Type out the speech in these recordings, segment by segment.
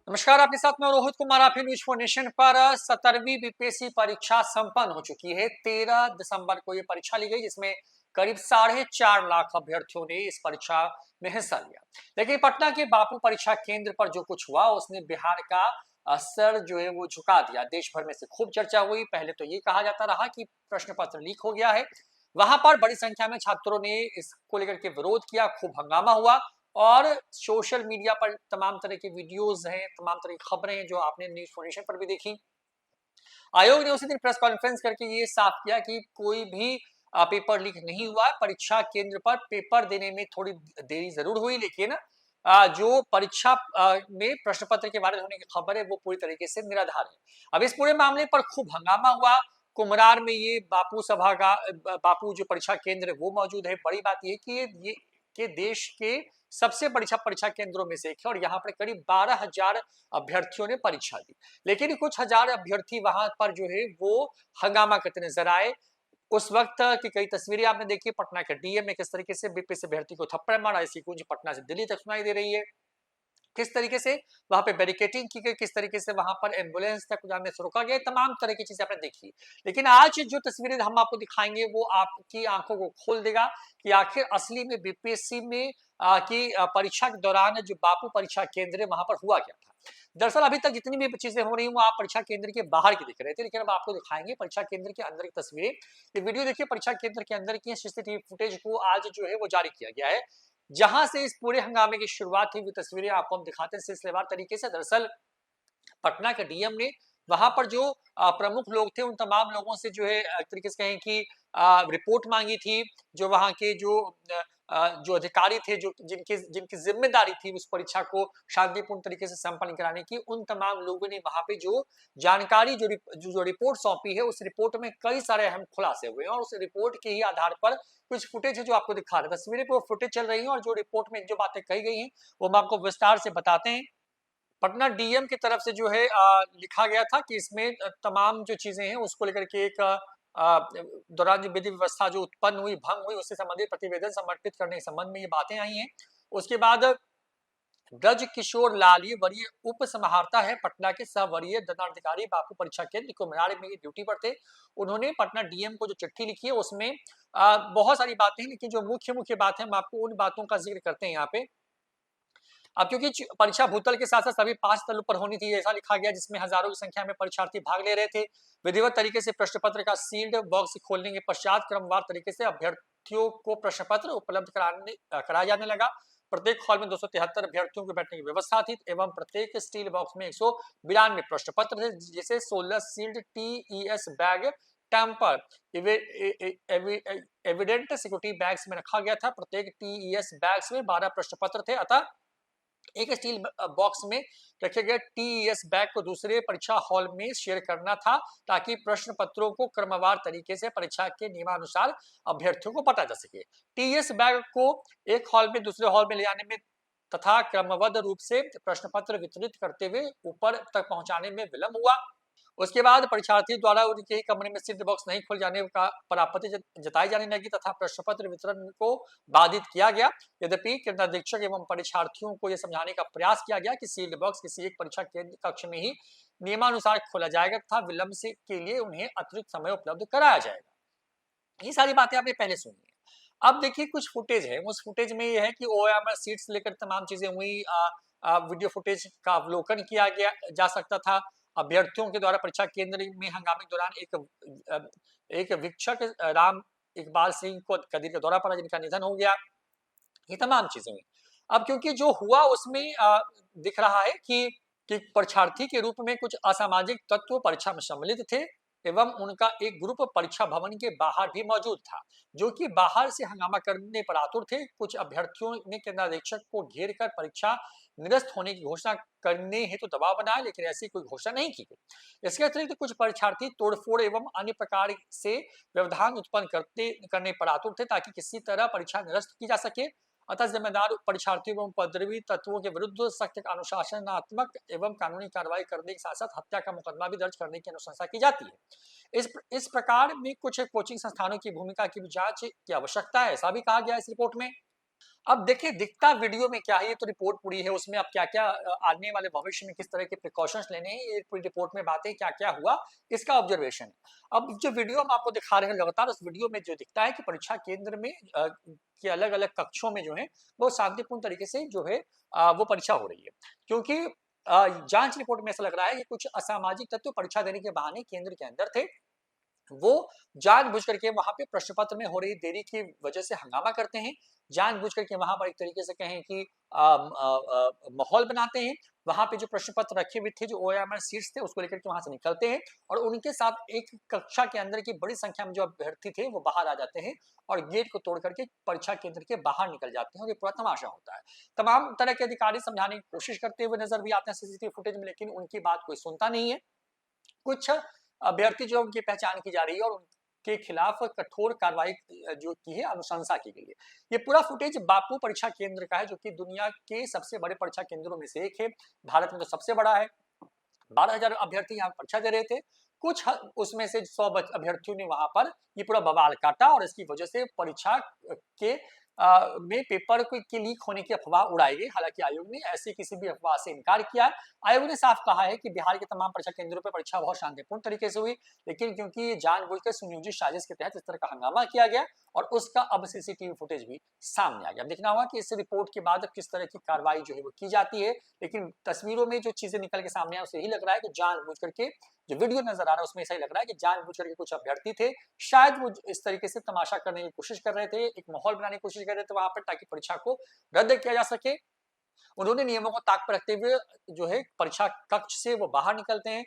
नमस्कार, आपके साथ मैं रोहित कुमार। आप न्यूज फॉर नेशन पर 17वीं बीपीएससी परीक्षा संपन्न हो चुकी है। 13 दिसंबर को ये परीक्षा ली गई, जिसमें करीब 4.5 लाख अभ्यर्थियों ने इस परीक्षा में हिस्सा लिया। लेकिन पटना के बापू परीक्षा केंद्र पर जो कुछ हुआ, उसने बिहार का सर जो है वो झुका दिया। देश भर में से खूब चर्चा हुई। पहले तो ये कहा जाता रहा कि प्रश्न पत्र लीक हो गया है। वहां पर बड़ी संख्या में छात्रों ने इसको लेकर के विरोध किया, खूब हंगामा हुआ और सोशल मीडिया पर तमाम तरह की वीडियोस हैं, तमाम तरह की खबरें हैं जो आपने न्यूज फोनेशन पर भी देखी। आयोग ने उसी दिन प्रेस कॉन्फ्रेंस करके ये साफ किया कि कोई भी पेपर लीक नहीं हुआ है। परीक्षा केंद्र पर पेपर देने में थोड़ी देरी जरूर हुई, लेकिन जो परीक्षा में प्रश्न पत्र के बारे होने की खबर है वो पूरी तरीके से निराधार है। अब इस पूरे मामले पर खूब हंगामा हुआ। कुमरार में ये बापू सभा का बापू जो परीक्षा केंद्र है वो मौजूद है। बड़ी बात यह कि ये के देश के सबसे परीक्षा केंद्रों में से एक है और यहाँ पर करीब 12,000 अभ्यर्थियों ने परीक्षा दी। लेकिन कुछ हजार अभ्यर्थी वहां पर जो है वो हंगामा करते नजर आए। उस वक्त की कई तस्वीरें आपने देखी। पटना के डीएम ने किस तरीके से बीपीएससी अभ्यर्थी को थप्पड़ मारा, इसकी गूंज पटना से दिल्ली तक सुनाई दे रही है। किस तरीके से वहां पे बैरिकेटिंग की गई, किस तरीके से वहां पर एम्बुलेंस तक जाने से रोका गया, तमाम तरह की चीजें आपने देखी। लेकिन आज जो तस्वीरें हम आपको दिखाएंगे वो आपकी आंखों को खोल देगा कि आखिर असली में बीपीएससी में की परीक्षा के दौरान जो बापू परीक्षा केंद्र है वहां पर हुआ क्या था। दरअसल अभी तक जितनी भी चीजें हो रही हैं वो आप परीक्षा केंद्र के बाहर की दिख रहे थे, लेकिन अब आपको दिखाएंगे परीक्षा केंद्र के अंदर की तस्वीरें। ये वीडियो देखिए परीक्षा केंद्र के अंदर की सीसीटीवी फुटेज को आज जो है वो जारी किया गया है, जहां से इस पूरे हंगामे की शुरुआत हुई। तस्वीरें आपको हम दिखाते हैं सिलसिलेवार तरीके से। दरअसल पटना के डीएम ने वहां पर जो प्रमुख लोग थे उन तमाम लोगों से जो है एक तरीके से कहें कि रिपोर्ट मांगी थी। जो वहां के जो अधिकारी थे, जो जिनकी जिनकी जिम्मेदारी थी उस परीक्षा को शांतिपूर्ण तरीके से संपन्न कराने की, उन तमाम लोगों ने वहां पे जो जानकारी जो रिपोर्ट सौंपी है, उस रिपोर्ट में कई सारे अहम खुलासे हुए हैं और उस रिपोर्ट के ही आधार पर कुछ फुटेज है जो आपको दिखा रहे हैं। तस्वीरें पे वो फुटेज चल रही है और जो रिपोर्ट में जो बातें कही गई हैं वो हम आपको विस्तार से बताते हैं। पटना डीएम की तरफ से जो है लिखा गया था कि इसमें तमाम जो चीजें हैं उसको लेकर के एक दौरान जो विधि व्यवस्था जो उत्पन्न हुई, भंग हुई, उससे संबंधित प्रतिवेदन समर्पित करने के संबंध में ये बातें आई हैं। उसके बाद ब्रज किशोर लाल ये वरीय उप समाहर्ता है पटना के सह वरीय दंडाधिकारी बापू परीक्षा केंद्र कुम्हरार में ये ड्यूटी पर थे। उन्होंने पटना डीएम को जो चिट्ठी लिखी है उसमें बहुत सारी बातें हैं, लेकिन जो मुख्य मुख्य बात है हम आपको उन बातों का जिक्र करते हैं यहाँ पे। अब क्योंकि परीक्षा भूतल के साथ साथ सभी 5 तलों पर होनी थी, ऐसा लिखा गया, जिसमें हजारों की संख्या में परीक्षार्थी भाग ले रहे थे। विधिवत तरीके से प्रश्न पत्र का सील्ड बॉक्स खोलने के पश्चात क्रमवार तरीके से अभ्यर्थियों को प्रश्न पत्र उपलब्ध कराया जाने लगा। प्रत्येक हॉल में 273 अभ्यर्थियों को बैठने की व्यवस्था थी एवं प्रत्येक स्टील बॉक्स में 192 प्रश्न पत्र थे, जिसे 16 sealed TES bag tamper evident security bags में रखा गया था। प्रत्येक टीईएस बैग्स में 12 प्रश्न पत्र थे। अतः एक स्टील बॉक्स में रखे गए टीईएस बैग को दूसरे परीक्षा हॉल में शेयर करना था, ताकि प्रश्न पत्रों को क्रमवार तरीके से परीक्षा के नियमानुसार अभ्यर्थियों को बांटा जा सके। टीईएस बैग को एक हॉल में दूसरे हॉल में ले जाने में तथा क्रमबद्ध रूप से प्रश्न पत्र वितरित करते हुए ऊपर तक पहुंचाने में विलंब हुआ। उसके बाद परीक्षार्थी द्वारा उनके ही कमरे में सील्ड बॉक्स नहीं खोल जाने का पर आपत्ति जताई जाने लगी तथा प्रश्न पत्र वितरण को बाधित किया गया। यद्यपि केंद्राधीक्षक एवं परीक्षार्थियों को यह समझाने का प्रयास किया गया कि सील्ड बॉक्स किसी एक परीक्षा केंद्र कक्ष में ही नियमानुसार खोला जाएगा तथा विलंब से के लिए उन्हें अतिरिक्त समय उपलब्ध कराया जाएगा। ये सारी बातें आपने पहले सुनी है। अब देखिए कुछ फुटेज है, उस फुटेज में ये है कि ओएमआर सीट्स लेकर तमाम चीजें हुई। वीडियो फुटेज का अवलोकन किया गया जा सकता था। अभ्यर्थियों के द्वारा परीक्षा केंद्र में हंगामे के दौरान एक वीक्षक राम इकबाल सिंह को कदीर का दौरा पड़ा, जिनका निधन हो गया। ये तमाम चीजें हुई। अब क्योंकि जो हुआ उसमें दिख रहा है कि परीक्षार्थी के रूप में कुछ असामाजिक तत्व परीक्षा में सम्मिलित थे एवं उनका एक ग्रुप परीक्षा भवन के बाहर भी मौजूद था, जो कि बाहर से हंगामा करने पर आतुर थे। कुछ अभ्यर्थियों ने केंद्राधीक्षक को घेर कर परीक्षा निरस्त होने की घोषणा करने हेतु तो दबाव बनाया, लेकिन ऐसी कोई घोषणा नहीं की गई। इसके अतिरिक्त कुछ परीक्षार्थी तोड़फोड़ एवं अन्य प्रकार से व्यवधान उत्पन्न करने पर आतुर थे, ताकि किसी तरह परीक्षा निरस्त की जा सके। अतः जिम्मेदार परीक्षार्थियों एवं उपद्रवी तत्वों के विरुद्ध सख्त अनुशासनात्मक एवं कानूनी कार्रवाई करने के साथ साथ हत्या का मुकदमा भी दर्ज करने की अनुशंसा की जाती है। इस प्रकार में कुछ कोचिंग संस्थानों की भूमिका की भी जांच की आवश्यकता है, ऐसा भी कहा गया है इस रिपोर्ट में। अब देखिए दिखता वीडियो में क्या है, ये तो रिपोर्ट पूरी है, उसमें अब क्या-क्या आने वाले भविष्य में किस तरह के प्रिकॉशंस लेने हैं, ये पूरी रिपोर्ट में बातें क्या-क्या हुआ, इसका ऑब्जर्वेशन है। अब जो वीडियो हम आपको दिखा रहे हैं लगातार, उस वीडियो में जो दिखता है कि परीक्षा केंद्र में के अलग-अलग कक्षों में जो है, वो शांतिपूर्ण तरीके से जो है वो परीक्षा हो रही है। क्योंकि जाँच रिपोर्ट में ऐसा लग रहा है कि कुछ असामाजिक तत्व परीक्षा देने के बहाने केंद्र के अंदर थे, वो जानबूझ करके वहाँ पे प्रश्न पत्र में हो रही देरी की वजह से हंगामा करते हैं, जानबूझ करके वहाँ पर एक तरीके से कहें कि माहौल बनाते हैं, वहाँ पे जो प्रश्न पत्र रखे हुए थे, जो ओएमआर शीट्स थे, उसको लेकर के वहाँ से निकलते हैं और उनके साथ एक कक्षा के अंदर की बड़ी संख्या में जो अभ्यर्थी थे, वो बाहर आ जाते हैं और गेट को तोड़ करके परीक्षा केंद्र के बाहर निकल जाते हैं और ये पूरा तमाशा होता है। तमाम तरह के अधिकारी समझाने की कोशिश करते हुए नज़र भी आते हैं सीसीटीवी फुटेज में, लेकिन उनकी बात कोई सुनता नहीं है। कुछ अभ्यर्थी जो उनकी पहचान की जा रही है और उनके खिलाफ कठोर कार्रवाई जो की है, अनुशंसा की गई है। ये पूरा फुटेज बापू परीक्षा केंद्र का है, जो कि दुनिया के सबसे बड़े परीक्षा केंद्रों में से एक है। भारत में तो सबसे बड़ा है। 12,000 अभ्यर्थी यहाँ परीक्षा दे रहे थे। कुछ उसमें से 100 अभ्यर्थियों ने वहां पर ये पूरा बवाल काटा और इसकी वजह से परीक्षा के में पेपर के लीक होने की अफवाह उड़ाई गई। हालांकि आयोग ने ऐसी किसी भी अफवाह से इनकार किया है। आयोग ने साफ कहा है कि बिहार के तमाम परीक्षा केंद्रों पर परीक्षा बहुत शांतिपूर्ण तरीके से हुई, लेकिन क्योंकि जानबूझकर सुनियोजित साजिश के तहत इस तरह का हंगामा किया गया और उसका अब सीसीटीवी फुटेज भी सामने आ गया। अब देखना होगा कि इस रिपोर्ट के बाद किस तरह की कार्रवाई जो है वो की जाती है, लेकिन तस्वीरों में जो चीजें निकल के सामने आए उससे यही लग रहा है कि जानबूझ करके जो वीडियो नजर आ रहा है उसमें ऐसा ही लग रहा है कि जानबूझ करके कुछ अभ्यर्थी थे, शायद वो इस तरीके से तमाशा करने की कोशिश कर रहे थे, एक माहौल बनाने की कोशिश कर रहे थे वहां पर, ताकि परीक्षा को रद्द किया जा सके। उन्होंने नियमों को ताक पर रखते हुए जो है परीक्षा कक्ष से वो बाहर निकलते हैं,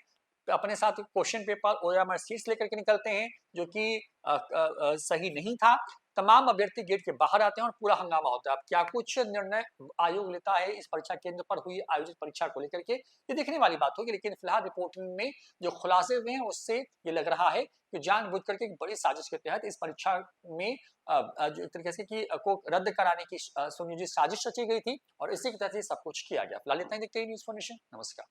अपने साथ क्वेश्चन पेपर ओएमआर शीट्स लेकर के निकलते हैं, जो कि सही नहीं था। तमाम अभ्यर्थी गेट के बाहर आते हैं और पूरा हंगामा होता है। अब क्या कुछ निर्णय आयोग लेता है इस परीक्षा केंद्र पर हुई आयोजित परीक्षा को लेकर के, ये देखने वाली बात होगी, लेकिन फिलहाल रिपोर्ट में जो खुलासे हुए हैं उससे ये लग रहा है कि जानबूझ करके एक बड़ी साजिश के तहत इस परीक्षा में जो एक तरीके से कि को रद्द कराने की सुनियोजित साजिश रची गई थी और इसी के तहत ये सब कुछ किया गया। फिलहाल इतना ही, देखते हैं न्यूज़ फॉर नेशन। नमस्कार।